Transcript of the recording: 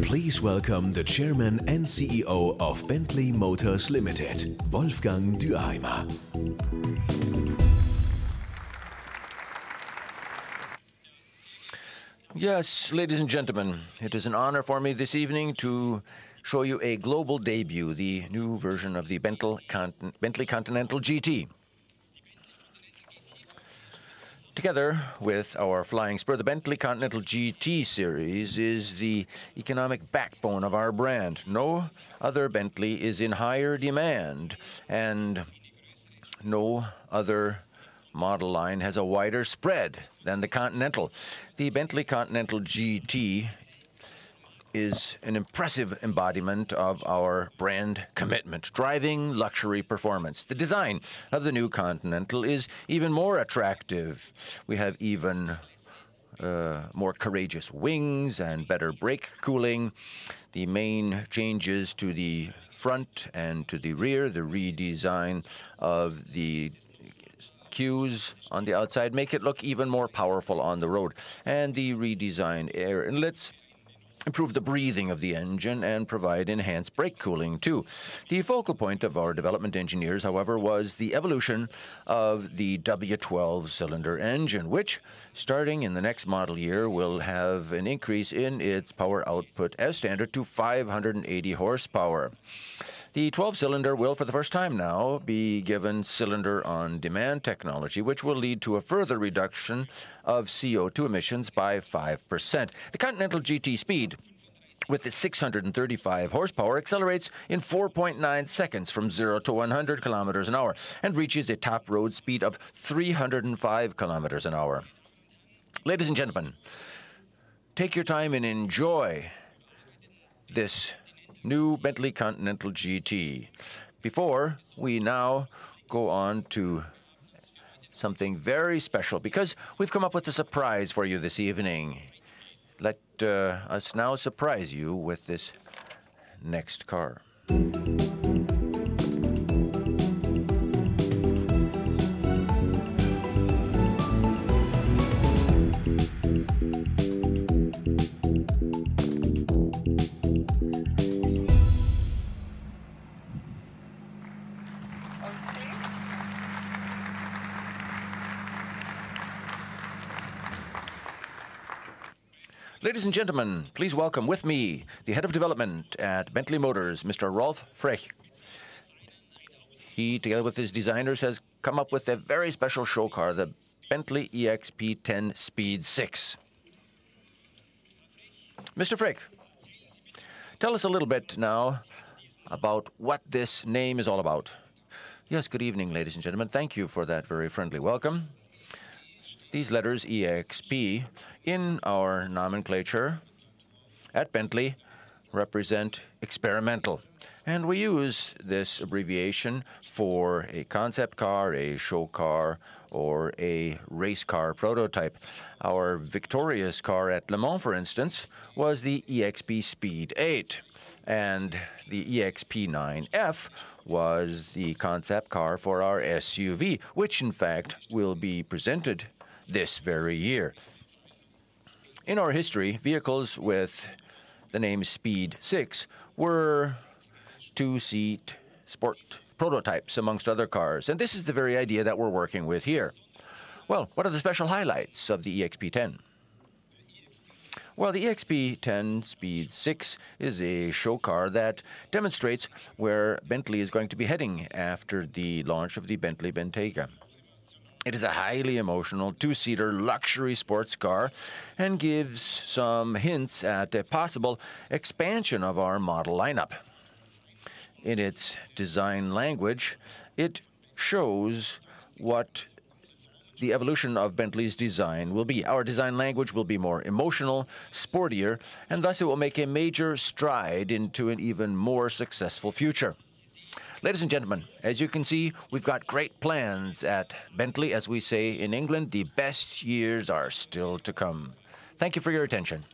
Please welcome the Chairman and CEO of Bentley Motors Limited, Wolfgang Düheimer. Yes, ladies and gentlemen, it is an honor for me this evening to show you a global debut, the new version of the Bentley Continental GT. Together with our flying spur, the Bentley Continental GT series is the economic backbone of our brand. No other Bentley is in higher demand, and no other model line has a wider spread than the Continental. The Bentley Continental GT is an impressive embodiment of our brand commitment, driving luxury performance. The design of the new Continental is even more attractive. We have even more courageous wings and better brake cooling. The main changes to the front and to the rear, the redesign of the cues on the outside make it look even more powerful on the road. And the redesigned air inlets improve the breathing of the engine and provide enhanced brake cooling, too. The focal point of our development engineers, however, was the evolution of the W12-cylinder engine, which, starting in the next model year, will have an increase in its power output as standard to 580 horsepower. The 12-cylinder will, for the first time now, be given cylinder-on-demand technology, which will lead to a further reduction of CO2 emissions by 5%. The Continental GT Speed, with its 635 horsepower, accelerates in 4.9 seconds from 0 to 100 kilometers an hour and reaches a top road speed of 305 kilometers an hour. Ladies and gentlemen, take your time and enjoy this new Bentley Continental GT. Before we now go on to something very special, because we've come up with a surprise for you this evening. Let us now surprise you with this next car. Ladies and gentlemen, please welcome with me the head of development at Bentley Motors, Mr. Rolf Frech. He, together with his designers, has come up with a very special show car, the Bentley EXP10 Speed 6. Mr. Frech, tell us a little bit now about what this name is all about. Yes, good evening, ladies and gentlemen. Thank you for that very friendly welcome. These letters, EXP, in our nomenclature at Bentley represent experimental. And we use this abbreviation for a concept car, a show car, or a race car prototype. Our victorious car at Le Mans, for instance, was the EXP Speed 8. And the EXP9F was the concept car for our SUV, which in fact will be presented this very year. In our history, vehicles with the name Speed 6 were two-seat sport prototypes, amongst other cars, and this is the very idea that we're working with here. Well, what are the special highlights of the EXP10? Well, the EXP10 Speed 6 is a show car that demonstrates where Bentley is going to be heading after the launch of the Bentley Bentayga. It is a highly emotional two-seater luxury sports car and gives some hints at a possible expansion of our model lineup. In its design language, it shows what the evolution of Bentley's design will be. Our design language will be more emotional, sportier, and thus it will make a major stride into an even more successful future. Ladies and gentlemen, as you can see, we've got great plans at Bentley. As we say in England, the best years are still to come. Thank you for your attention.